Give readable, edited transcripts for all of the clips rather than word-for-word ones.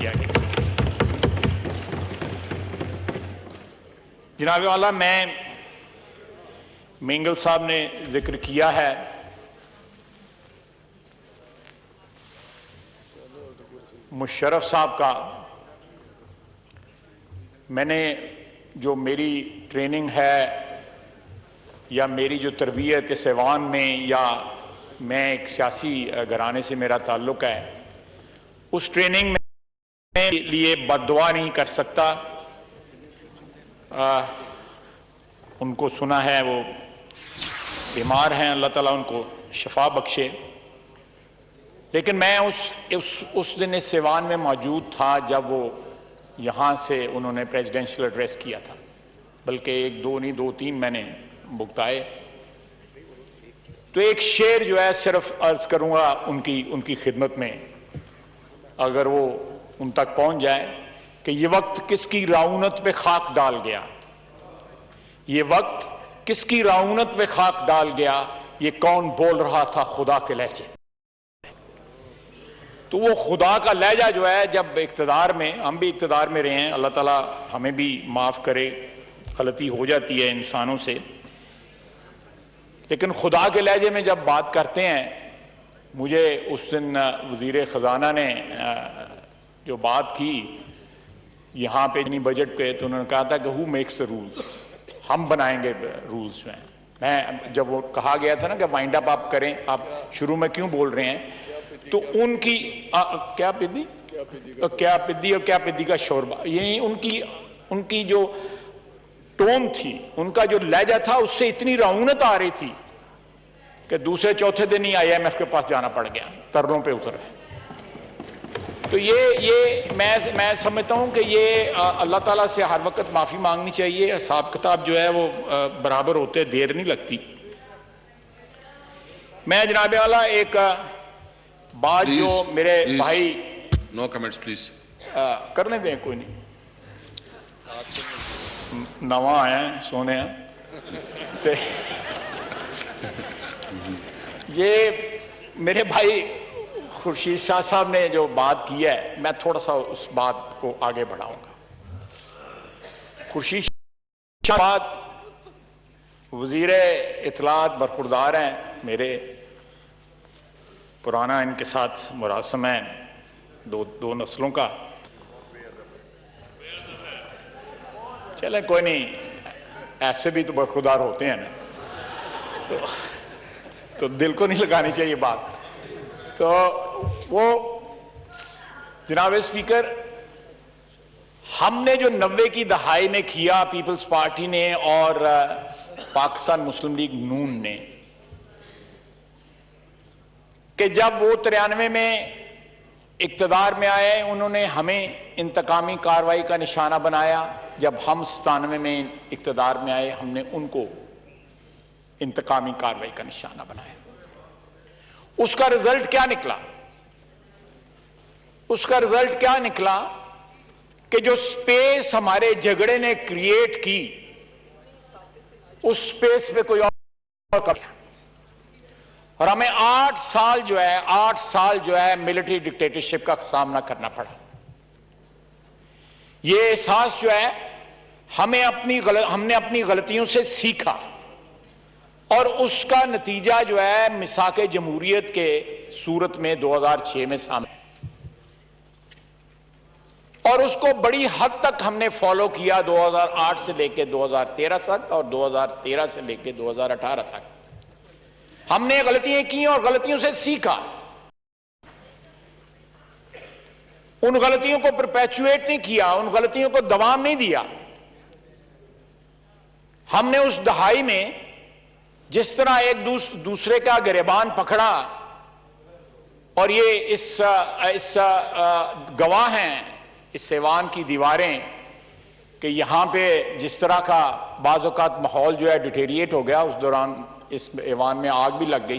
کیا گیا۔ جناب والا، میں مینگل صاحب نے ذکر کیا ہے مشرف صاحب کا۔ میں نے جو میری ٹریننگ ہے یا میری جو تربیت اس ایوان میں، یا میں ایک سیاسی گھرانے سے میرا تعلق ہے، اس ٹریننگ میں لیے بد دعا نہیں کر سکتا۔ ان کو سنا ہے وہ بیمار ہیں، اللہ تعالیٰ ان کو شفا بخشے، لیکن میں اس دن اس ایوان میں موجود تھا جب وہ یہاں سے انہوں نے پریزیڈنشل ایڈریس کیا تھا، بلکہ ایک دو نہیں، دو تین میں نے بھگتائے۔ تو ایک شعر جو ہے صرف عرض کروں گا ان کی خدمت میں، اگر وہ ان تک پہنچ جائے، کہ یہ وقت کس کی رعونت پہ خاک ڈال گیا، یہ وقت کس کی رعونت پہ خاک ڈال گیا، یہ کون بول رہا تھا خدا کے لہجے۔ تو وہ خدا کا لہجہ جو ہے، جب اقتدار میں، ہم بھی اقتدار میں رہے ہیں، اللہ تعالیٰ ہمیں بھی معاف کرے، غلطی ہو جاتی ہے انسانوں سے، لیکن خدا کے لہجے میں جب بات کرتے ہیں، مجھے اس دن وزیر خزانہ نے جو بات کی یہاں پہ نہیں بجٹ پہ، تو انہوں نے کہا تھا کہ ہو میکس دا رولز، ہم بنائیں گے رولز میں۔ میں جب وہ کہا گیا تھا نا کہ وائنڈ اپ آپ کریں، آپ شروع میں کیوں بول رہے ہیں، تو ان کی کیا پدی اور کیا پدی کا شوربہ، یعنی ان کی جو ٹون تھی، ان کا جو لہجہ تھا، اس سے اتنی رعونت آ رہی تھی کہ دوسرے چوتھے دن ہی IMF کے پاس جانا پڑ گیا، ترنوں پہ اتر گئے۔ تو یہ میں سمجھتا ہوں کہ یہ اللہ تعالیٰ سے ہر وقت معافی مانگنی چاہیے، حساب کتاب جو ہے وہ برابر ہوتے، دیر نہیں لگتی۔ میں جناب اعلیٰ ایک بات جو میرے بھائی، نو کمنٹس پلیز، کرنے دیں، کوئی نہیں، نواں آیا ہے سونے ہیں۔ یہ میرے بھائی خورشید شاہ صاحب نے جو بات کی ہے، میں تھوڑا سا اس بات کو آگے بڑھاؤں گا۔ خورشید شاہ بات وزیر اطلاعات برخوردار ہیں، میرے پرانا ان کے ساتھ مراسم ہے دو نسلوں کا۔ چلیں کوئی نہیں، ایسے بھی تو برخوردار ہوتے ہیں نا، تو دل کو نہیں لگانی چاہیے بات۔ تو وہ جناب اسپیکر، ہم نے جو 90 کی دہائی میں کیا، پیپلز پارٹی نے اور پاکستان مسلم لیگ نون نے، کہ جب وہ 93 میں اقتدار میں آئے، انہوں نے ہمیں انتقامی کارروائی کا نشانہ بنایا۔ جب ہم 97 میں اقتدار میں آئے، ہم نے ان کو انتقامی کارروائی کا نشانہ بنایا۔ اس کا رزلٹ کیا نکلا؟ اس کا رزلٹ کیا نکلا کہ جو سپیس ہمارے جھگڑے نے کریٹ کی، اس سپیس پہ کوئی اور کر، اور ہمیں 8 سال جو ہے ملٹری ڈکٹیٹرشپ کا سامنا کرنا پڑا۔ یہ احساس جو ہے، ہم نے اپنی غلطیوں سے سیکھا، اور اس کا نتیجہ جو ہے میثاق جمہوریت کے صورت میں 2006 میں سامنے، اور اس کو بڑی حد تک ہم نے فالو کیا 2008 سے لے کے 2013 تک، اور 2013 سے لے کے 2018 تک۔ ہم نے غلطیاں کی اور غلطیوں سے سیکھا، ان غلطیوں کو پرپیچویٹ نہیں کیا، ان غلطیوں کو دوام نہیں دیا۔ ہم نے اس دہائی میں جس طرح ایک دوسرے کا گریبان پکڑا، اور یہ اس گواہ ہیں اس ایوان کی دیواریں، کہ یہاں پہ جس طرح کا بعض اوقات ماحول جو ہے ڈیٹیریٹ ہو گیا، اس دوران اس ایوان میں آگ بھی لگ گئی،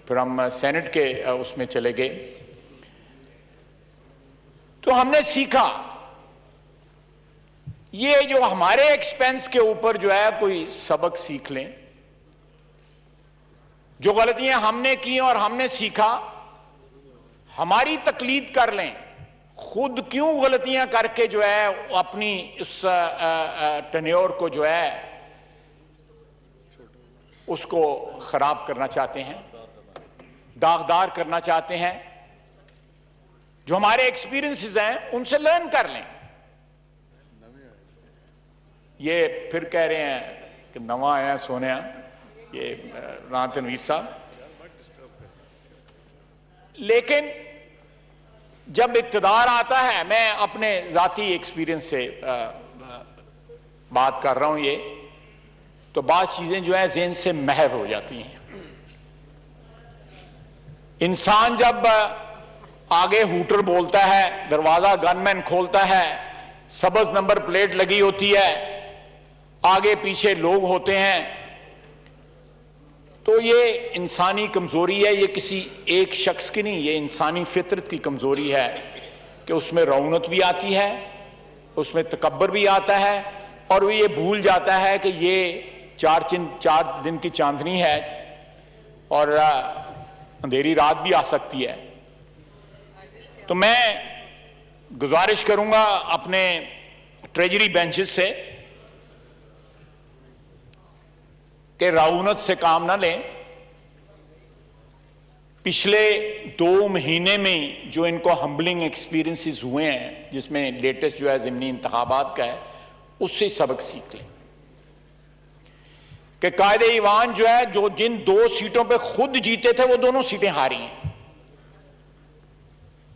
پھر ہم سینٹ کے اس میں چلے گئے۔ تو ہم نے سیکھا، یہ جو ہمارے ایکسپینس کے اوپر جو ہے کوئی سبق سیکھ لیں، جو غلطیاں ہم نے کی اور ہم نے سیکھا، ہماری تقلید کر لیں، خود کیوں غلطیاں کر کے جو ہے اپنی اس ٹینیور کو جو ہے اس کو خراب کرنا چاہتے ہیں، داغدار کرنا چاہتے ہیں. جو ہمارے ایکسپیرینسز ہیں ان سے لرن کر لیں. یہ پھر کہہ رہے ہیں کہ نواں آیا سونیا، یہ رانا تنویر صاحب. لیکن جب اقتدار آتا ہے، میں اپنے ذاتی ایکسپیرینس سے بات کر رہا ہوں، یہ تو بعض چیزیں جو ہے ذہن سے محو ہو جاتی ہیں. انسان جب آگے ہوٹر بولتا ہے، دروازہ گن مین کھولتا ہے، سبز نمبر پلیٹ لگی ہوتی ہے، آگے پیچھے لوگ ہوتے ہیں، تو یہ انسانی کمزوری ہے. یہ کسی ایک شخص کی نہیں، یہ انسانی فطرت کی کمزوری ہے کہ اس میں رونت بھی آتی ہے، اس میں تکبر بھی آتا ہے، اور وہ یہ بھول جاتا ہے کہ یہ چار دن کی چاندنی ہے اور اندھیری رات بھی آ سکتی ہے. تو میں گزارش کروں گا اپنے ٹریجری بینچز سے کہ رعونت سے کام نہ لیں. پچھلے 2 مہینے میں جو ان کو ہمبلنگ ایکسپیرینسز ہوئے ہیں، جس میں لیٹسٹ جو ہے ضمنی انتخابات کا ہے، اس سے سبق سیکھ لیں کہ قائد ایوان جو ہے جو جن 2 سیٹوں پہ خود جیتے تھے وہ دونوں سیٹیں ہاری ہیں.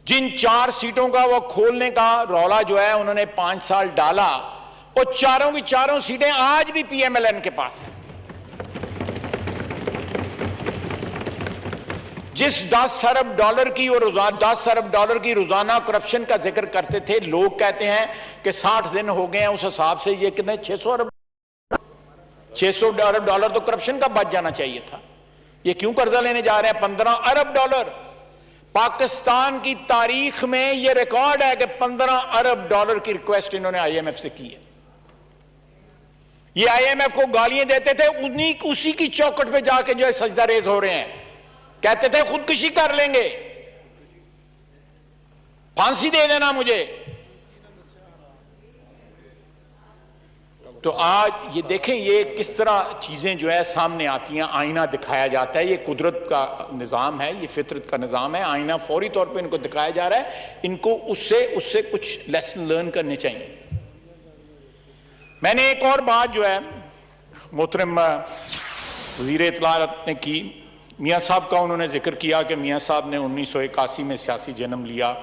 جن 4 سیٹوں کا وہ کھولنے کا رولا جو ہے انہوں نے 5 سال ڈالا، وہ چاروں کی چاروں سیٹیں آج بھی پی ایم ایل این کے پاس ہیں. جس $10 ارب کی اور $10 ارب کی روزانہ کرپشن کا ذکر کرتے تھے، لوگ کہتے ہیں کہ 60 دن ہو گئے ہیں، اس حساب سے یہ کتنے 600 ارب ڈالر تو کرپشن کا بچ جانا چاہیے تھا. یہ کیوں قرضہ لینے جا رہے ہیں؟ $15 ارب. پاکستان کی تاریخ میں یہ ریکارڈ ہے کہ $15 ارب کی ریکویسٹ انہوں نے آئی ایم ایف سے کی ہے. یہ آئی ایم ایف کو گالیاں دیتے تھے، اسی کی چوکٹ پہ جا کے جو ہے سجدہ ریز ہو رہے ہیں. کہتے تھے خودکشی کر لیں گے، پھانسی دے دینا مجھے. تو آج یہ دیکھیں یہ کس طرح چیزیں جو ہے سامنے آتی ہیں، آئینہ دکھایا جاتا ہے. یہ قدرت کا نظام ہے، یہ فطرت کا نظام ہے. آئینہ فوری طور پہ ان کو دکھایا جا رہا ہے. ان کو اس سے کچھ لیسن لرن کرنے چاہیے. میں نے ایک اور بات جو ہے محترم وزیر اطلاعات نے کی، میاں صاحب کا انہوں نے ذکر کیا کہ میاں صاحب نے 1981 میں سیاسی جنم لیا.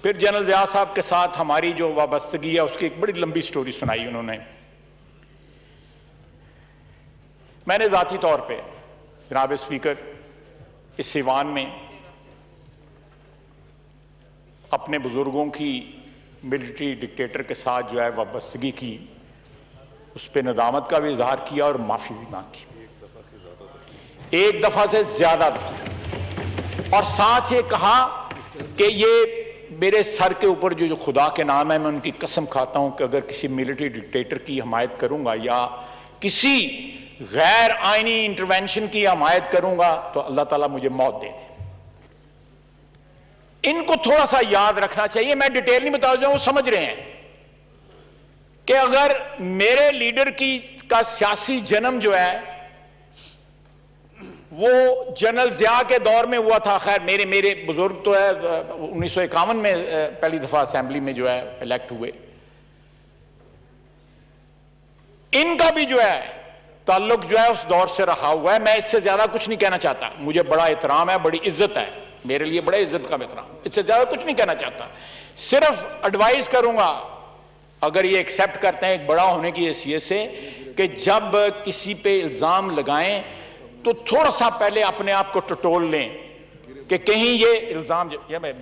پھر جنرل ضیاء صاحب کے ساتھ ہماری جو وابستگی ہے اس کی ایک بڑی لمبی سٹوری سنائی انہوں نے. میں نے ذاتی طور پہ جناب اسپیکر اس ایوان میں اپنے بزرگوں کی ملٹری ڈکٹیٹر کے ساتھ جو ہے وابستگی کی، اس پہ ندامت کا بھی اظہار کیا اور معافی بھی مانگی، ایک دفعہ سے زیادہ دفعہ. اور ساتھ یہ کہا کہ یہ میرے سر کے اوپر جو خدا کے نام ہے، میں ان کی قسم کھاتا ہوں کہ اگر کسی ملٹری ڈکٹیٹر کی حمایت کروں گا یا کسی غیر آئینی انٹرونشن کی حمایت کروں گا تو اللہ تعالیٰ مجھے موت دے دے. ان کو تھوڑا سا یاد رکھنا چاہیے. میں ڈیٹیل نہیں بتا دوں، وہ سمجھ رہے ہیں کہ اگر میرے لیڈر کا سیاسی جنم جو ہے وہ جنرل ضیاء کے دور میں ہوا تھا. خیر میرے بزرگ تو ہے 1951 میں پہلی دفعہ اسمبلی میں جو ہے الیکٹ ہوئے. ان کا بھی جو ہے تعلق جو ہے اس دور سے رہا ہوا ہے. میں اس سے زیادہ کچھ نہیں کہنا چاہتا. مجھے بڑا احترام ہے، بڑی عزت ہے، میرے لیے بڑے عزت کا احترام. اس سے زیادہ کچھ نہیں کہنا چاہتا. صرف ایڈوائز کروں گا اگر یہ ایکسیپٹ کرتے ہیں ایک بڑا ہونے کی حیثیت سے کہ جب کسی پہ الزام لگائیں تو تھوڑا سا پہلے اپنے آپ کو ٹٹول لیں کہ کہیں یہ الزام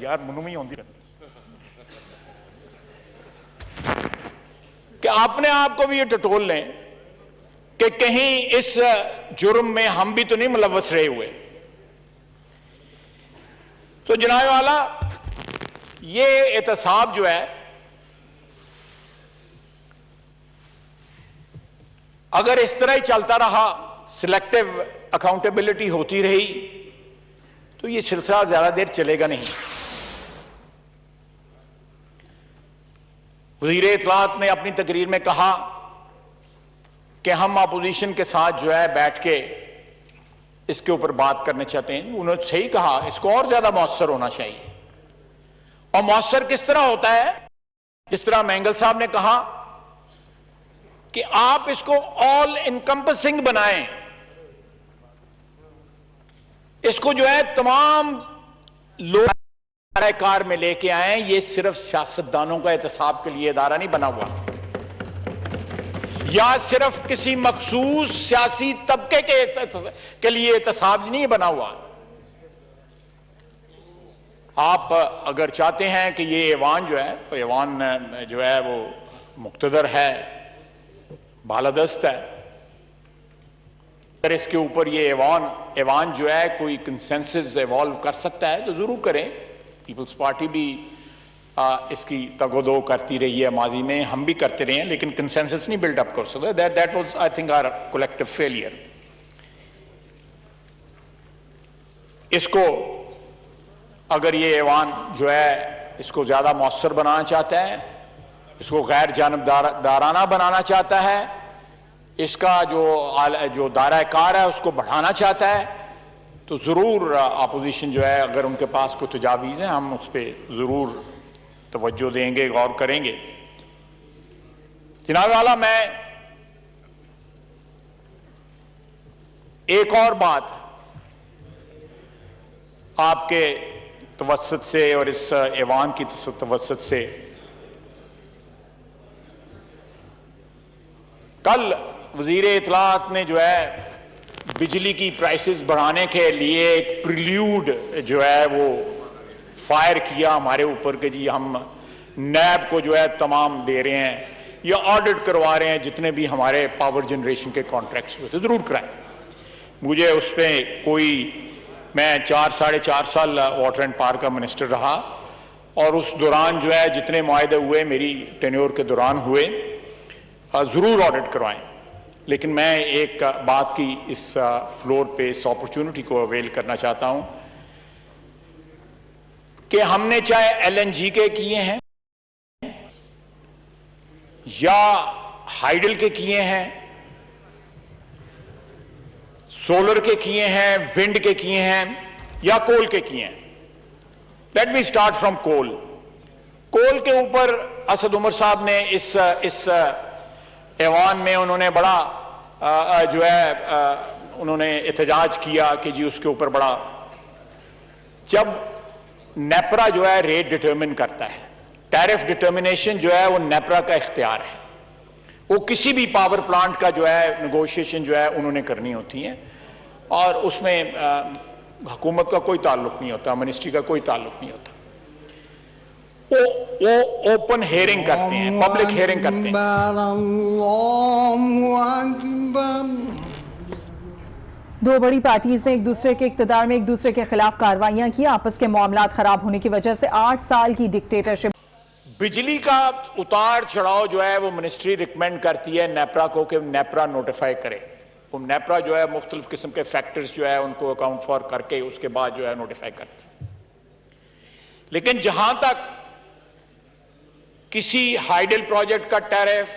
یار منوی ہوندی کہ اپنے آپ کو بھی یہ ٹٹول لیں کہ کہیں اس جرم میں ہم بھی تو نہیں ملوث رہے ہوئے. تو جناب والا یہ احتساب جو ہے اگر اس طرح ہی چلتا رہا، سلیکٹو اکاؤنٹیبلٹی ہوتی رہی تو یہ سلسلہ زیادہ دیر چلے گا نہیں. وزیر اطلاعات نے اپنی تقریر میں کہا کہ ہم اپوزیشن کے ساتھ جو ہے بیٹھ کے اس کے اوپر بات کرنے چاہتے ہیں. انہوں نے صحیح کہا, اس کو اور زیادہ مؤثر ہونا چاہیے. اور مؤثر کس طرح ہوتا ہے؟ جس طرح مینگل صاحب نے کہا کہ آپ اس کو آل انکمپسنگ بنائیں, اس کو جو ہے تمام لوگ کار میں لے کے آئیں. یہ صرف سیاستدانوں کا احتساب کے لیے ادارہ نہیں بنا ہوا, یا صرف کسی مخصوص سیاسی طبقے کے لیے احتساب نہیں بنا ہوا. آپ اگر چاہتے ہیں کہ یہ ایوان جو ہے, تو ایوان جو ہے وہ مقتدر ہے, بالادست ہے. اگر اس کے اوپر یہ ایوان جو ہے کوئی کنسنسس ایوالو کر سکتا ہے تو ضرور کریں. پیپلز پارٹی بھی اس کی تگ و دو کرتی رہی ہے ماضی میں, ہم بھی کرتے رہے ہیں, لیکن کنسنسس نہیں بلڈ اپ کر سکتے. That was I think our collective failure. اس کو اگر یہ ایوان جو ہے اس کو زیادہ مؤثر بنانا چاہتا ہے, اس کو غیر جانبدارانہ بنانا چاہتا ہے, اس کا جو دائرہ کار ہے اس کو بڑھانا چاہتا ہے, تو ضرور اپوزیشن جو ہے اگر ان کے پاس کوئی تجاویز ہیں ہم اس پہ ضرور توجہ دیں گے, غور کریں گے. جناب والا, میں ایک اور بات آپ کے توسط سے اور اس ایوان کی توسط سے, کل وزیر اطلاعات نے جو ہے بجلی کی پرائسز بڑھانے کے لیے ایک پریلیوڈ جو ہے وہ فائر کیا ہمارے اوپر کہ جی ہم نیب کو جو ہے تمام دے رہے ہیں یا آڈٹ کروا رہے ہیں جتنے بھی ہمارے پاور جنریشن کے کانٹریکٹس ہوتے, ضرور کرائیں. مجھے اس پہ میں 4.5 سال واٹر اینڈ پاور کا منسٹر رہا, اور اس دوران جو ہے جتنے معاہدے ہوئے میری ٹینیور کے دوران ہوئے, ضرور آڈٹ کروائیں. لیکن میں ایک بات کی اس فلور پہ اس اپرچونٹی کو اویل کرنا چاہتا ہوں کہ ہم نے چاہے LNG کے کیے ہیں یا ہائیڈل کے کیے ہیں, سولر کے کیے ہیں, ونڈ کے کیے ہیں یا کول کے کیے ہیں. لیٹ می اسٹارٹ فرام کول. کول کے اوپر اسد عمر صاحب نے اس ایوان میں انہوں نے بڑا جو ہے انہوں نے احتجاج کیا کہ جی اس کے اوپر بڑا, جب نیپرا جو ہے ریٹ ڈٹرمن کرتا ہے, ٹیرف ڈٹرمنیشن جو ہے وہ نیپرا کا اختیار ہے, وہ کسی بھی پاور پلانٹ کا جو ہے نیگوشیشن جو ہے انہوں نے کرنی ہوتی ہیں, اور اس میں حکومت کا کوئی تعلق نہیں ہوتا, منسٹری کا کوئی تعلق نہیں ہوتا. وہ اوپن ہیئرنگ کرتے ہیں, پبلک ہیئرنگ کرتے ہیں. دو بڑی پارٹیز نے ایک دوسرے کے اقتدار میں ایک دوسرے کے خلاف کارروائیاں کی. آپس کے معاملات خراب ہونے کی وجہ سے 8 سال کی ڈکٹیٹرشپ. بجلی کا اتار چڑھاؤ جو ہے وہ منسٹری ریکمینڈ کرتی ہے نیپرا کو کہ نیپرا نوٹیفائی کرے. وہ نیپرا جو ہے مختلف قسم کے فیکٹرز جو ہے ان کو اکاؤنٹ فار کر کے اس کے بعد جو ہے نوٹیفائی کرتی ہے. لیکن جہاں تک کسی ہائیڈل پروجیکٹ کا ٹیرف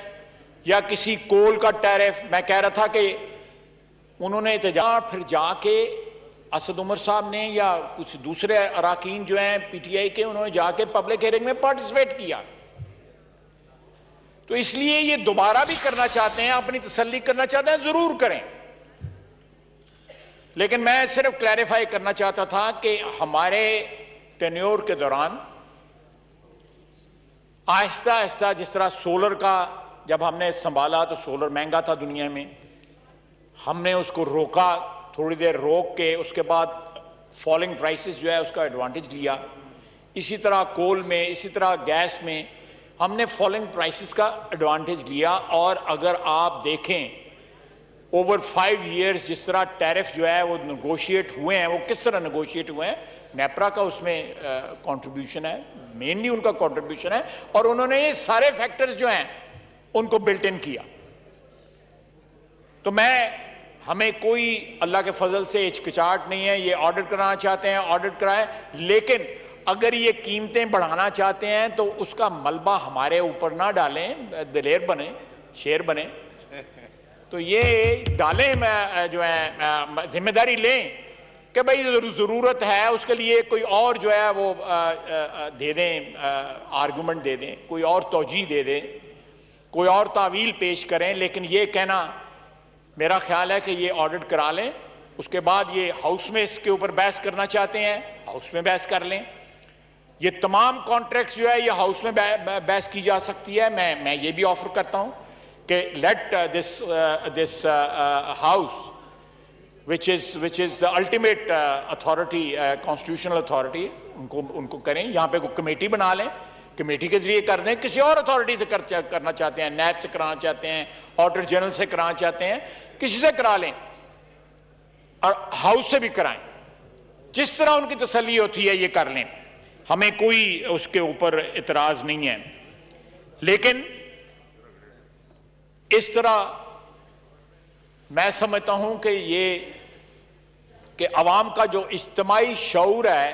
یا کسی کول کا ٹیرف, میں کہہ رہا تھا کہ انہوں نے احتجاج پھر جا کے اسد عمر صاحب نے یا کچھ دوسرے اراکین جو ہیں پی ٹی آئی کے, انہوں نے جا کے پبلک ہیئرنگ میں پارٹیسپیٹ کیا. تو اس لیے یہ دوبارہ بھی کرنا چاہتے ہیں, اپنی تسلی کرنا چاہتے ہیں, ضرور کریں. لیکن میں صرف کلیریفائی کرنا چاہتا تھا کہ ہمارے ٹینیور کے دوران آہستہ آہستہ, جس طرح سولر کا جب ہم نے سنبھالا تو سولر مہنگا تھا دنیا میں, ہم نے اس کو روکا, تھوڑی دیر روک کے اس کے بعد فالنگ پرائسز جو ہے اس کا ایڈوانٹیج لیا. اسی طرح کول میں, اسی طرح گیس میں ہم نے فالنگ پرائسز کا ایڈوانٹیج لیا. اور اگر آپ دیکھیں اوور 5 ایئرز جس طرح ٹیرف جو ہے وہ نیگوشیٹ ہوئے ہیں, وہ کس طرح نیگوشیٹ ہوئے ہیں, نیپرا کا اس میں کنٹریبیوشن ہے, مینلی ان کا کنٹریبیوشن ہے, اور انہوں نے یہ سارے فیکٹرز جو ہیں ان کو بلٹ ان کیا. تو ہمیں کوئی اللہ کے فضل سے ہچکچاہٹ نہیں ہے, یہ آڈٹ کرانا چاہتے ہیں آڈٹ کرائیں, لیکن اگر یہ قیمتیں بڑھانا چاہتے ہیں تو اس کا ملبہ ہمارے اوپر نہ ڈالیں، دلیر بنیں، شیر بنیں، تو یہ ڈالیں، جو ہے ذمہ داری لیں کہ بھئی ضرورت ہے، اس کے لیے کوئی اور جو ہے وہ دے دیں، آرگومنٹ دے دیں، کوئی اور توجیہ دے دیں، کوئی اور تعویل پیش کریں، لیکن یہ کہنا میرا خیال ہے کہ یہ آڈٹ کرا لیں، اس کے بعد یہ ہاؤس میں اس کے اوپر بحث کرنا چاہتے ہیں، ہاؤس میں بحث کر لیں۔ یہ تمام کانٹریکٹس جو ہے یہ ہاؤس میں بحث کی جا سکتی ہے۔ میں یہ بھی آفر کرتا ہوں کہ let this house which is the ultimate authority, constitutional authority، ان کو کریں، یہاں پہ کوئی کمیٹی بنا لیں، کمیٹی کے ذریعے کر دیں، کسی اور اتھارٹی سے کرنا چاہتے ہیں، نیب سے کرانا چاہتے ہیں، آڈیٹر جنرل سے کرانا چاہتے ہیں، کسی سے کرا لیں، اور ہاؤس سے بھی کرائیں، جس طرح ان کی تسلی ہوتی ہے یہ کر لیں، ہمیں کوئی اس کے اوپر اعتراض نہیں ہے، لیکن اس طرح میں سمجھتا ہوں کہ عوام کا جو اجتماعی شعور ہے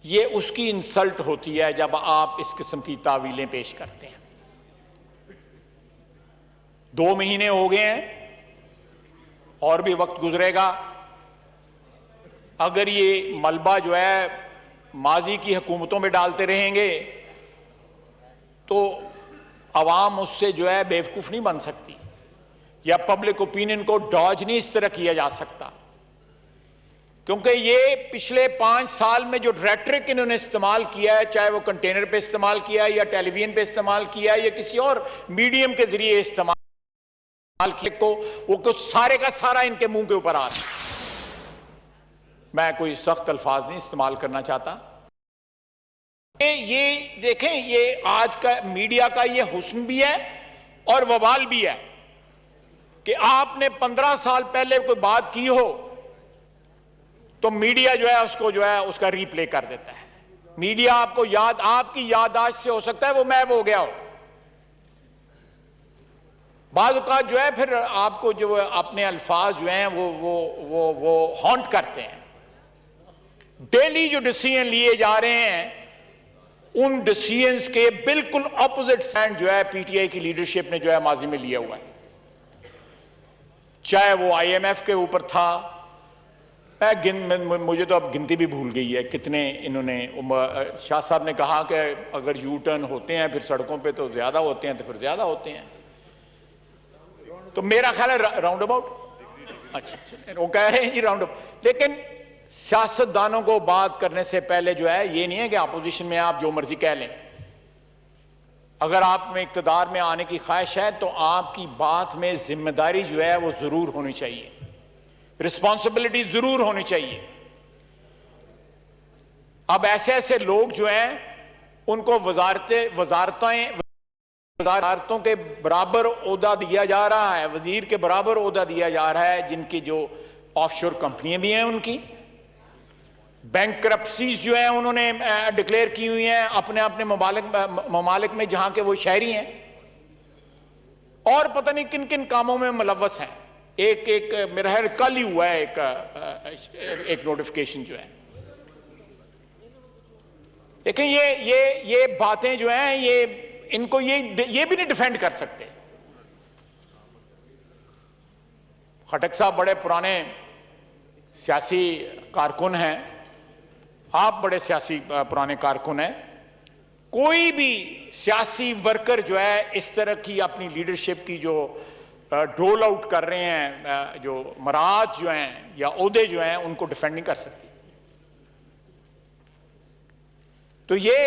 یہ اس کی انسلٹ ہوتی ہے جب آپ اس قسم کی تعویلیں پیش کرتے ہیں۔ 2 مہینے ہو گئے ہیں اور بھی وقت گزرے گا، اگر یہ ملبہ جو ہے ماضی کی حکومتوں میں ڈالتے رہیں گے تو عوام اس سے جو ہے بیوقوف نہیں بن سکتی، یا پبلک اوپینین کو ڈاج نہیں اس طرح کیا جا سکتا، کیونکہ یہ پچھلے 5 سال میں جو ریٹرک انہوں نے استعمال کیا ہے، چاہے وہ کنٹینر پہ استعمال کیا ہے یا ٹیلی ویژن پہ استعمال کیا ہے یا کسی اور میڈیم کے ذریعے استعمال کیا، وہ سارے کا سارا ان کے منہ کے اوپر آ رہا ہے۔ میں کوئی سخت الفاظ نہیں استعمال کرنا چاہتا۔ یہ دیکھیں، یہ آج کا میڈیا کا یہ حسن بھی ہے اور وبال بھی ہے کہ آپ نے 15 سال پہلے کوئی بات کی ہو تو میڈیا جو ہے اس کو جو ہے اس کا ری پلے کر دیتا ہے۔ میڈیا آپ کو آپ کی یادداشت سے ہو سکتا ہے وہ محو ہو گیا ہو، بعض اوقات جو ہے پھر آپ کو جو اپنے الفاظ جو ہیں وہ ہانٹ کرتے ہیں۔ ڈیلی جو ڈیسیژن لیے جا رہے ہیں ان ڈیسیژنز کے بالکل اپوزٹ سٹینڈ جو ہے پی ٹی آئی کی لیڈرشپ نے جو ہے ماضی میں لیا ہوا ہے، چاہے وہ آئی ایم ایف کے اوپر تھا، مجھے تو اب گنتی بھی بھول گئی ہے کتنے انہوں نے، شاہ صاحب نے کہا کہ اگر یو ٹرن ہوتے ہیں پھر سڑکوں پہ تو زیادہ ہوتے ہیں، تو پھر زیادہ ہوتے ہیں، تو میرا خیال ہے راؤنڈ اباؤٹ، اچھا وہ کہہ رہے ہیں جی راؤنڈ اباؤٹ، لیکن سیاستدانوں کو بات کرنے سے پہلے جو ہے یہ نہیں ہے کہ اپوزیشن میں آپ جو مرضی کہہ لیں، اگر آپ میں اقتدار میں آنے کی خواہش ہے تو آپ کی بات میں ذمہ داری جو ہے وہ ضرور ہونی چاہیے، رسپانسبلٹی ضرور ہونی چاہیے۔ اب ایسے لوگ جو ہیں ان کو وزارتوں کے برابر عہدہ دیا جا رہا ہے، وزیر کے برابر عہدہ دیا جا رہا ہے، جن کی جو آف شور کمپنیاں بھی ہیں، ان کی بینک کرپسیز جو ہیں انہوں نے ڈکلیئر کی ہوئی ہیں اپنے ممالک میں جہاں کے وہ شہری ہیں، اور پتہ نہیں کن کن کاموں میں ملوث ہیں۔ ایک میرا خیال کل ہی ہوا ہے ایک نوٹیفیکیشن جو ہے۔ لیکن یہ باتیں جو ہیں ان کو یہ بھی نہیں ڈیفینڈ کر سکتے۔ خٹک صاحب بڑے پرانے سیاسی کارکن ہیں، آپ بڑے سیاسی پرانے کارکن ہیں، کوئی بھی سیاسی ورکر جو ہے اس طرح کی اپنی لیڈرشپ کی جو ڈول آؤٹ کر رہے ہیں، جو مراعات جو ہیں یا عہدے جو ہیں ان کو ڈیفینڈ نہیں کر سکتی۔ تو یہ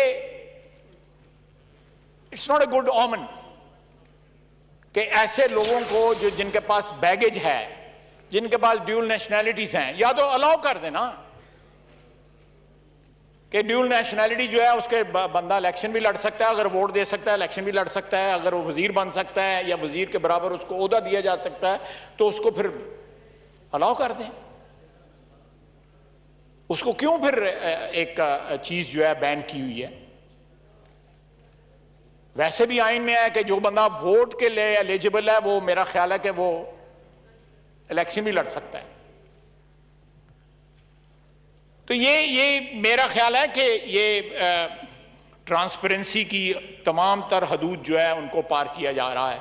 اٹس ناٹ اے گڈ اومن کہ ایسے لوگوں کو جن کے پاس بیگیج ہے، جن کے پاس ڈیول نیشنلٹیز ہیں، یا تو الاؤ کر دینا کہ ڈیول نیشنلٹی جو ہے اس کے بندہ الیکشن بھی لڑ سکتا ہے، اگر ووٹ دے سکتا ہے الیکشن بھی لڑ سکتا ہے، اگر وہ وزیر بن سکتا ہے یا وزیر کے برابر اس کو عہدہ دیا جا سکتا ہے تو اس کو پھر الاؤ کر دیں۔ اس کو کیوں پھر ایک چیز جو ہے بین کی ہوئی ہے؟ ویسے بھی آئین میں ہے کہ جو بندہ ووٹ کے لیے ایلیجبل ہے وہ میرا خیال ہے کہ وہ الیکشن بھی لڑ سکتا ہے۔ تو یہ میرا خیال ہے کہ یہ ٹرانسپیرنسی کی تمام تر حدود جو ہے ان کو پار کیا جا رہا ہے.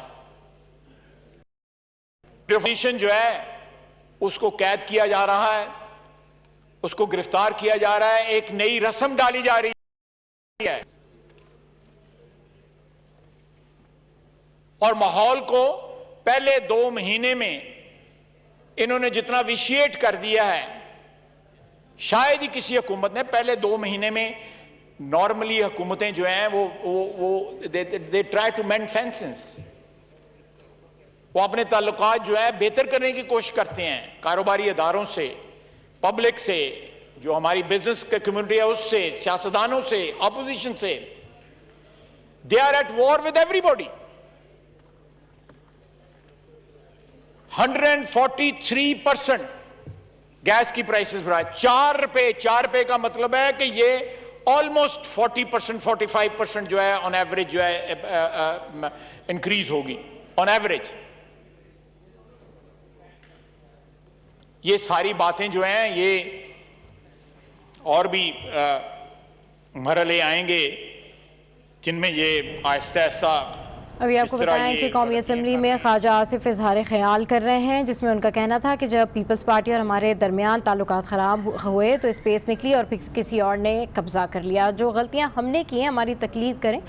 اپوزیشن جو ہے اس کو قید کیا جا رہا ہے, اس کو گرفتار کیا جا رہا ہے, ایک نئی رسم ڈالی جا رہی ہے اور ماحول کو پہلے 2 مہینے میں انہوں نے جتنا ویشیٹ کر دیا ہے شاید ہی کسی حکومت نے پہلے 2 مہینے میں. نارملی حکومتیں جو ہیں وہ they try to mend fences, وہ اپنے تعلقات جو ہے بہتر کرنے کی کوشش کرتے ہیں کاروباری اداروں سے, پبلک سے, جو ہماری بزنس کمیونٹی ہے اس سے, سیاستدانوں سے, اپوزیشن سے. They are at war with everybody. 143% gas کی پرائسز بڑھائے, 4 روپے کا مطلب ہے کہ یہ آلموسٹ 40% 45% جو ہے آن ایوریج جو ہے انکریز ہوگی آن ایوریج. یہ ساری باتیں جو ہیں یہ اور بھی مرحلے آئیں گے جن میں یہ آہستہ آہستہ. ابھی آپ کو بتائیں کہ قومی اسمبلی میں خواجہ آصف اظہار خیال کر رہے ہیں, جس میں ان کا کہنا تھا کہ جب پیپلز پارٹی اور ہمارے درمیان تعلقات خراب ہوئے تو اسپیس نکلی اور کسی اور نے قبضہ کر لیا. جو غلطیاں ہم نے کی ہیں ہماری تقلید کریں,